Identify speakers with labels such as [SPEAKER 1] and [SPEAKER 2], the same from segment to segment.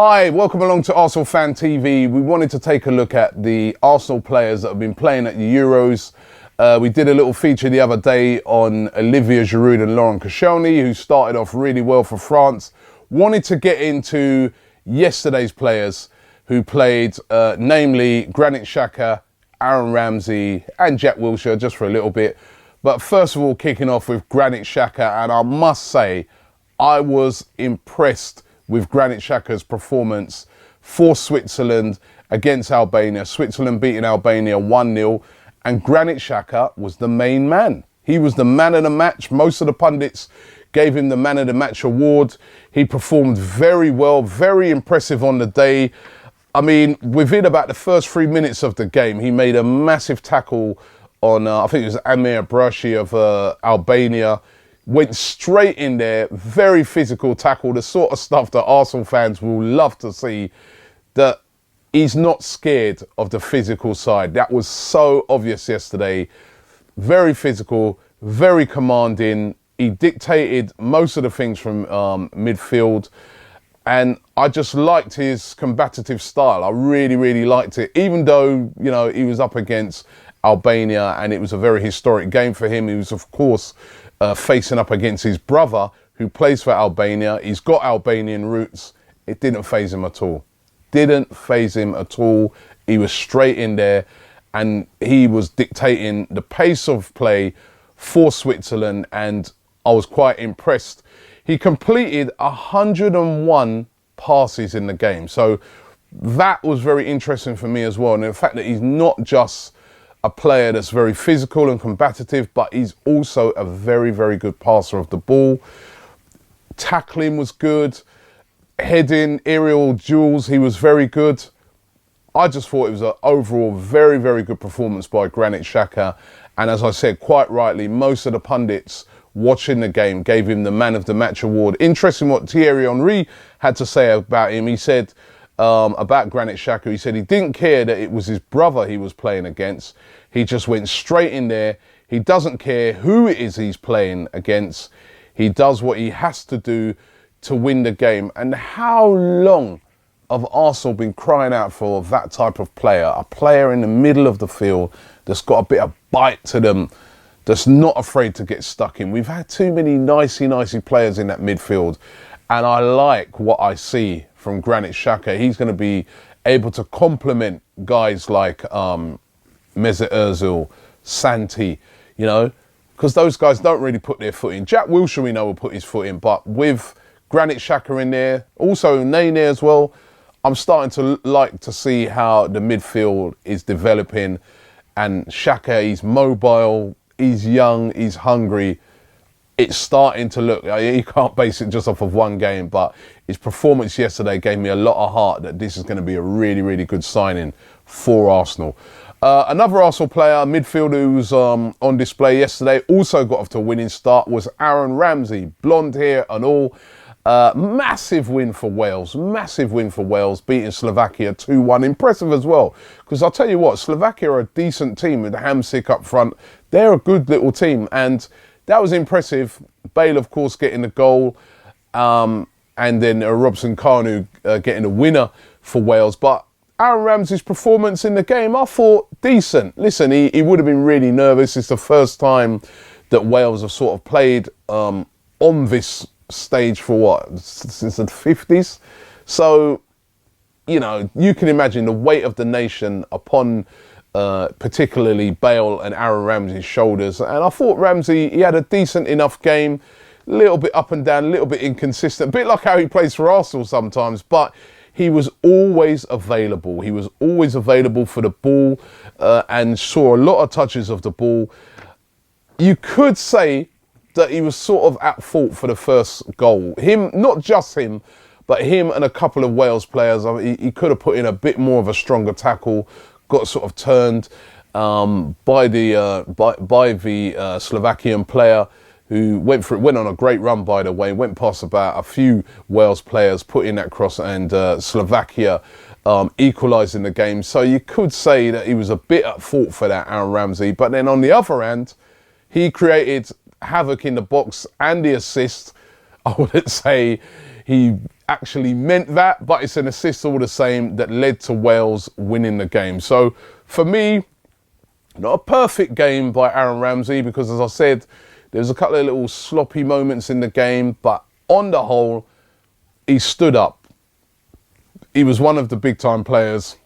[SPEAKER 1] Hi, welcome along to Arsenal Fan TV. We wanted to take a look at the Arsenal players that have been playing at the Euros. We did a little feature the other day on Olivier Giroud and Laurent Koscielny, who started off really well for France. Wanted to get into yesterday's players who played, namely Granit Xhaka, Aaron Ramsey and Jack Wilshere, just for a little bit. But first of all, kicking off with Granit Xhaka, and I must say, I was impressed with Granit Xhaka's performance for Switzerland against Albania. Switzerland beating Albania 1-0, and Granit Xhaka was the main man. He was the man of the match. Most of the pundits gave him the man of the match award. He performed very well, very impressive on the day. I mean, within about the first 3 minutes of the game, he made a massive tackle on, I think it was Amir Brashi of Albania. Went straight in there, very physical tackle, the sort of stuff that Arsenal fans will love to see, that he's not scared of the physical side. That was so obvious yesterday. Very physical, very commanding. He dictated most of the things from midfield. And I just liked his combative style. I really, really liked it. Even though, you know, he was up against Albania and it was a very historic game for him. He was, of course, facing up against his brother who plays for Albania. He's got Albanian roots. It didn't faze him at all. Didn't faze him at all. He was straight in there and he was dictating the pace of play for Switzerland, and I was quite impressed. He completed 101 passes in the game. So that was very interesting for me as well. And the fact that he's not just a player that's very physical and combative, but he's also a very, very good passer of the ball. Tackling was good. Heading, aerial duels, he was very good. I just thought it was an overall very, very good performance by Granit Xhaka. And as I said, quite rightly, most of the pundits watching the game gave him the man of the match award. Interesting what Thierry Henry had to say about him. He said about Granit Xhaka, he said he didn't care that it was his brother he was playing against. He just went straight in there. He doesn't care who it is he's playing against. He does what he has to do to win the game. And how long have Arsenal been crying out for that type of player? A player in the middle of the field that's got a bit of bite to them, that's not afraid to get stuck in. We've had too many nicey players in that midfield. And I like what I see from Granit Xhaka. He's going to be able to complement guys like Mesut Ozil, Santi, you know, because those guys don't really put their foot in. Jack Wilshere, we know, will put his foot in, but with Granit Xhaka in there, also Nene as well, I'm starting to like to see how the midfield is developing. And Xhaka, he's mobile, he's young, he's hungry. It's starting to look, you can't base it just off of one game, but his performance yesterday gave me a lot of heart that this is going to be a really, really good signing for Arsenal. Another Arsenal player, midfielder who was on display yesterday, also got off to a winning start, was Aaron Ramsey. Blonde hair and all. Massive win for Wales, beating Slovakia 2-1. Impressive as well, because I'll tell you what, Slovakia are a decent team with Hamsik up front. They're a good little team, and that was impressive. Bale, of course, getting the goal, and then Robson Kanu getting a winner for Wales. But Aaron Ramsey's performance in the game, I thought decent. Listen, he would have been really nervous. It's the first time that Wales have sort of played on this stage for what, since the 50s. So, you know, you can imagine the weight of the nation upon particularly Bale and Aaron Ramsey's shoulders. And I thought Ramsey, he had a decent enough game, a little bit up and down, a little bit inconsistent, a bit like how he plays for Arsenal sometimes, but he was always available. He was always available for the ball and saw a lot of touches of the ball. You could say that he was sort of at fault for the first goal. Him, not just him, but him and a couple of Wales players. I mean, he could have put in a bit more of a stronger tackle, got sort of turned by the Slovakian player who went on a great run, by the way, went past about a few Wales players, put in that cross, and Slovakia equalising the game. So you could say that he was a bit at fault for that, Aaron Ramsey. But then on the other hand, he created havoc in the box and the assist. I wouldn't say he actually meant that, but it's an assist all the same that led to Wales winning the game. So for me, not a perfect game by Aaron Ramsey, because as I said, there's a couple of little sloppy moments in the game, but on the whole, he stood up. He was one of the big time players.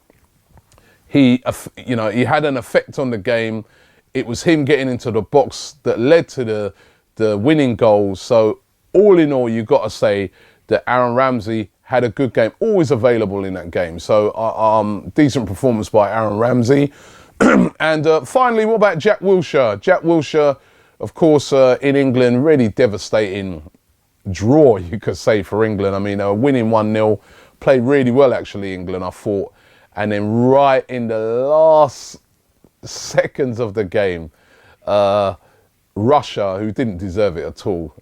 [SPEAKER 1] He had an effect on the game. It was him getting into the box that led to the winning goals. So all in all, you've got to say that Aaron Ramsey had a good game, always available in that game. So decent performance by Aaron Ramsey. And finally, what about Jack Wilshere? Jack Wilshere, of course, in England, really devastating draw, you could say, for England. I mean, they were winning 1-0, played really well, actually, England, I thought. And then right in the last seconds of the game, Russia, who didn't deserve it at all,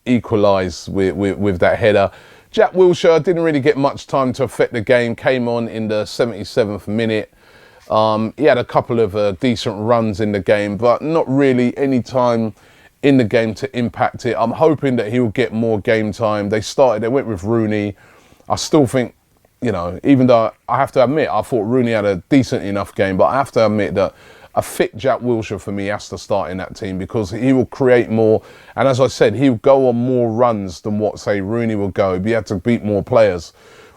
[SPEAKER 1] equalised with that header. Jack Wilshere didn't really get much time to affect the game, came on in the 77th minute. He had a couple of decent runs in the game, but not really any time in the game to impact it. I'm hoping that he'll get more game time. They went with Rooney. I still think, even though I have to admit, I thought Rooney had a decent enough game, but I have to admit that a fit Jack Wilshere for me has to start in that team, because he will create more. And as I said, he'll go on more runs than what, say, Rooney will go. He'll be able to beat more players.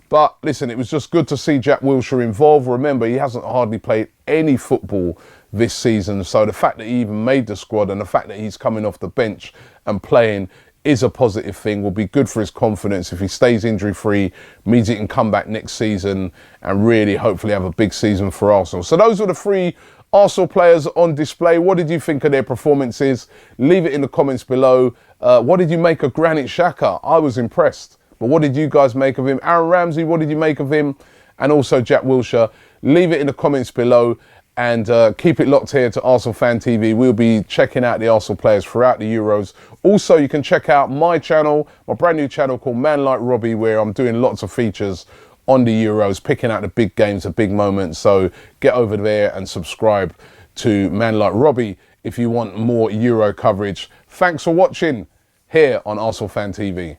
[SPEAKER 1] But listen, it was just good to see Jack Wilshere involved. Remember, he hasn't hardly played any football this season. So the fact that he even made the squad and the fact that he's coming off the bench and playing is a positive thing, will be good for his confidence. If he stays injury-free, means he can come back next season and really hopefully have a big season for Arsenal. So those were the three Arsenal players on display. What did you think of their performances? Leave it in the comments below. What did you make of Granit Xhaka? I was impressed. But what did you guys make of him? Aaron Ramsey, what did you make of him? And also Jack Wilshere. Leave it in the comments below, and keep it locked here to Arsenal Fan TV. We'll be checking out the Arsenal players throughout the Euros. Also, you can check out my channel, my brand new channel called Man Like Robbie, where I'm doing lots of features on the Euros, picking out the big games, the big moments. So get over there and subscribe to Man Like Robbie if you want more Euro coverage. Thanks for watching here on Arsenal Fan TV.